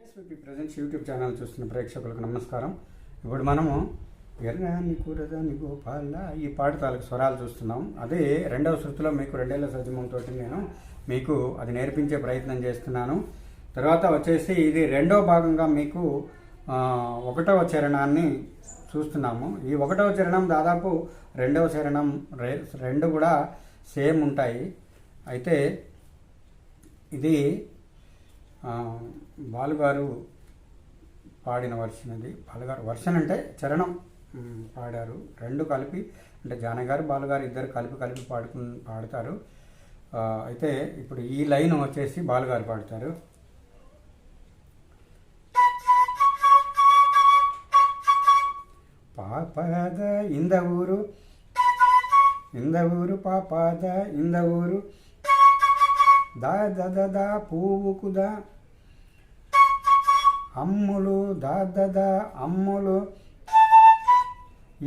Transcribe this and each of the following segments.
SVP presents YouTube channel చూస్తున్న ప్రేక్షకులకు నమస్కారం. ఇప్పుడు మనము ఎర్రాని కూరదాని గోపాల ఈ పాట తాలూకు స్వరాలు చూస్తున్నాం. అదే రెండవ శృతిలో మీకు రెండేళ్ల సజమంతో నేను మీకు అది నేర్పించే ప్రయత్నం చేస్తున్నాను. తర్వాత వచ్చేసి ఇది రెండవ భాగంగా మీకు ఒకటవ చరణాన్ని చూస్తున్నాము. ఈ ఒకటవ చరణం దాదాపు రెండవ చరణం రెండు కూడా సేమ్ ఉంటాయి. అయితే ఇది బాలుగారు పాడిన వర్షన్. అది బాలుగారు వర్షన్ అంటే చరణం పాడారు. రెండు కలిపి అంటే జానగారు బాలుగారు ఇద్దరు కలిపి పాడతారు. అయితే ఇప్పుడు ఈ లైన్ వచ్చేసి బాలుగారు పాడతారు. పాపద ఇంద ఊరు పాపద ఇంద ఊరు దా దా పువ్వుకుదా అమ్ములు దా అమ్ములు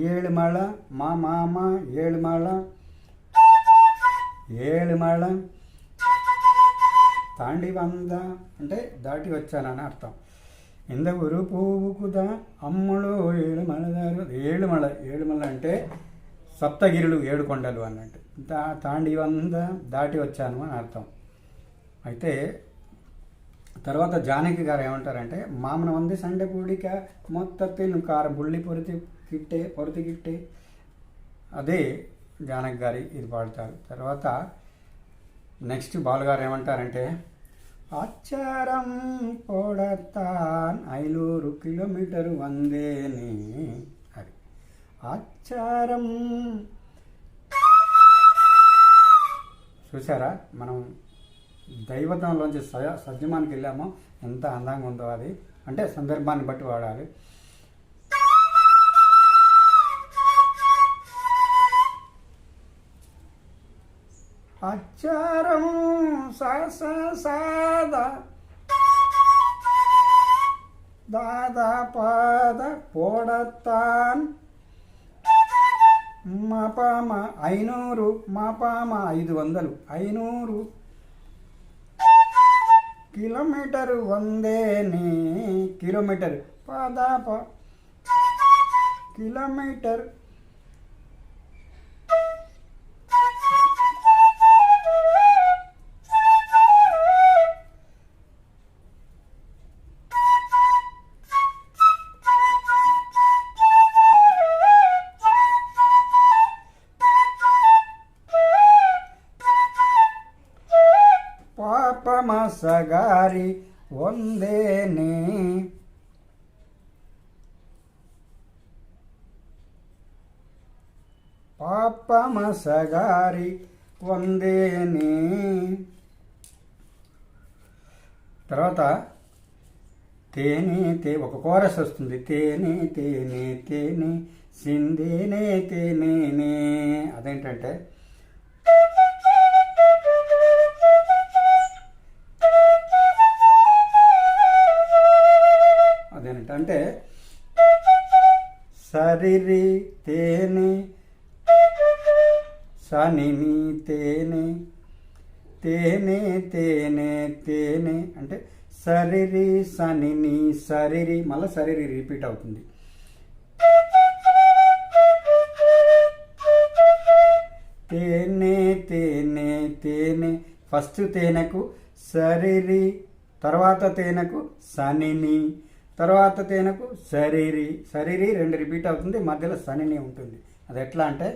ఏಳುమళ మా మామ ఏಳುమళ తాండి వంద అంటే దాటి వచ్చానని అర్థం. ఇంద ఊరు పువ్వుకుదా అమ్ములు ఏಳುమళదారు. ఏಳುమల అంటే సప్తగిరులు 7 కొండలు అన్నట్టు. తాండి వంద దాటి వచ్చాను అని అర్థం. అయితే తర్వాత జానకి గారు ఏమంటారంటే మామన వంది సండే పూడిక మొత్తను కార బుళ్ళి పొరతి గిట్టే అదే జానకి గారి ఇది పాడతారు. తర్వాత నెక్స్ట్ బాలుగారు ఏమంటారంటే ఆచారం పోడతాన్ 500 కిలోమీటరు వందేని అది ఆచారం. చూసారా మనం దైవతంలోంచి సత్యమానికి వెళ్ళామో ఎంత అందంగా ఉందో. అది అంటే సందర్భాన్ని బట్టి వాడాలి. అచ్చారం సాదా దాదా పాద పోడతాన్ మాపామ 500 మాపామ 500 500 కిలోమీటరు వందేని కిలోమీటర్ పాదాప కిలోమీటర్ పాపమసగారి వందేని పాపమసగారి వందేని. తర్వాత తేనే ఒక కోరస్ వస్తుంది. తేనే తేనే తేనే సిందేనే తేనే. అదేంటంటే అంటే సరిరి తేనె సనిని తేనె తేనె తేనె తేనె అంటే సరిరి సనిని సరిరి మళ్ళీ సరిరి రిపీట్ అవుతుంది. తేనె తేనె తేనె ఫస్ట్ తేనెకు సరిరి, తర్వాత తేనెకు సనిని, తర్వాత తేనెకు సరిరి. సరిరి 2 రిపీట్ అవుతుంది, మధ్యలో సనిని ఉంటుంది. అది ఎట్లా అంటే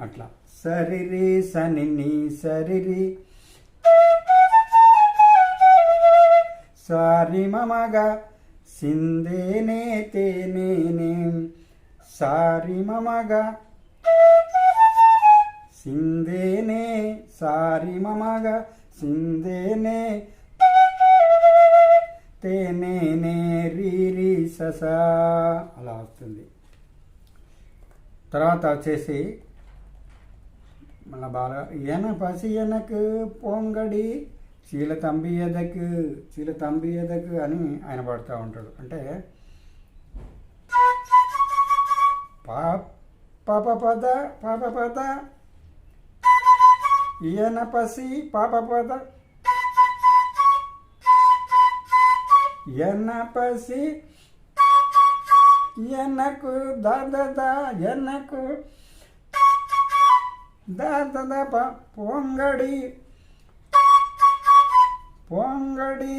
అట్లా సరిరి సనిని సరిరి సారి మమగా సిందేనే తేనేనే సారి మమగా సిందేనే సారి మమగా సిందేనే తేనేనే రీరి ససా అలా వస్తుంది. తర్వాత వచ్చేసి మళ్ళీ బాగా ఎన పసి ఎనకు పొంగడి చీల తంబి ఎదకు అని ఆయన పాడుతూ ఉంటాడు. అంటే పాప పద పాప పద ఎనపసి పాప పద ఎనపసి ఎనకు దాద ఎనకు దాద పొంగడి పొంగడి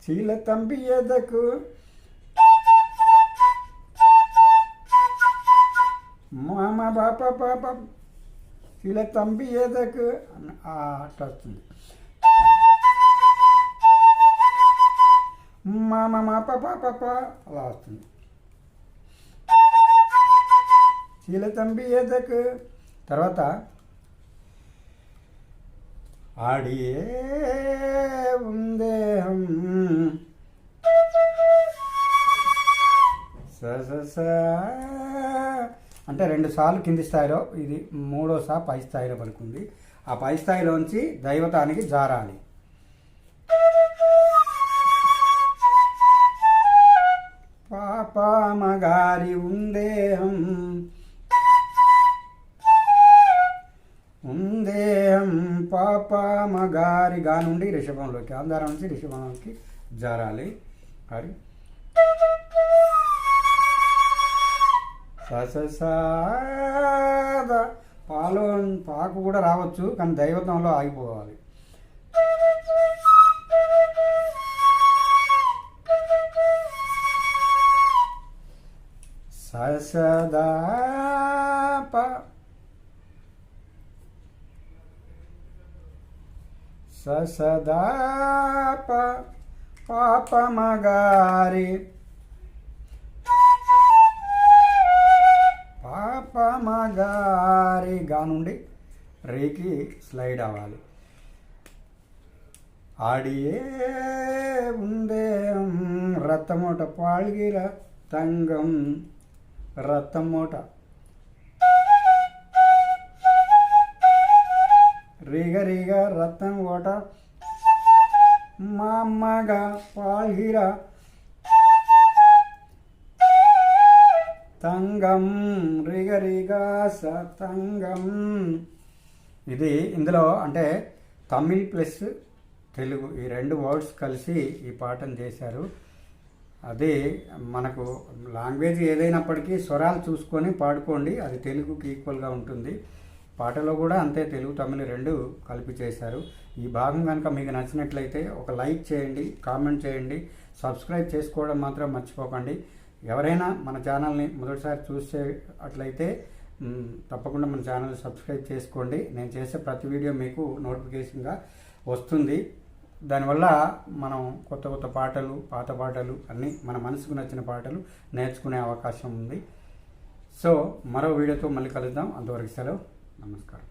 చీల తంబి ఎదకు మామ బాప పాప చీల తంబి ఎదకు అట్లా వస్తుంది. మామ మాప పాప అలా వస్తుంది. చీల తంబి ఎదకు తర్వాత ఆడియే ఉందేహం స అంటే 2 సార్లు కింది స్థాయిలో, ఇది 3వ సా పై స్థాయిలో పలుకుంది. ఆ పై స్థాయిలోంచి దైవతానికి జారాలి. పాపమగారి ఉందేహం ఉందేహం పాపమగారి గా నుండి రిషభంలోకి, ఆంధ్రం నుంచి రిషభంలోకి జారాలి. అది సససాద పాలో పాకు కూడా రావచ్చు, కానీ దైవతంలో ఆగిపోవాలి. ససదాప ససదాప పాపమగారి పాపమగారి గా నుండి రేకి స్లైడ్ అవ్వాలి. ఆడియే ఉందే రత్తమూట పాల్గిర తంగం రత్తమూట రీగ రీగ రత్తం ఓట మా అమ్మగా పాల్గిర తంగం రీగ రీగ సతంగం. ఇది ఇందులో అంటే తమిళ్ ప్లస్ తెలుగు ఈ 2 వర్డ్స్ కలిసి ఈ పాటను చేశారు. అది మనకు లాంగ్వేజ్ ఏదైనప్పటికీ స్వరాలు చూసుకొని పాడుకోండి, అది తెలుగుకి ఈక్వల్గా ఉంటుంది. పాటలో కూడా అంతే, తెలుగు తమిళ 2 కలిపి చేశారు. ఈ భాగం కనుక మీకు నచ్చినట్లయితే ఒక లైక్ చేయండి, కామెంట్ చేయండి, సబ్స్క్రైబ్ చేసుకోవడం మాత్రం మర్చిపోకండి. ఎవరైనా మన ఛానల్ని మొదటిసారి చూసేటట్లయితే తప్పకుండా మన ఛానల్ సబ్స్క్రైబ్ చేసుకోండి. నేను చేసే ప్రతి వీడియో మీకు నోటిఫికేషన్గా వస్తుంది. దానివల్ల మనం కొత్త కొత్త పాటలు, పాత పాటలు అన్నీ మన మనసుకు నచ్చిన పాటలు నేర్చుకునే అవకాశం ఉంది. సో మరో వీడియోతో మళ్ళీ కలుద్దాం. అంతవరకు సెలవు. నమస్కారం.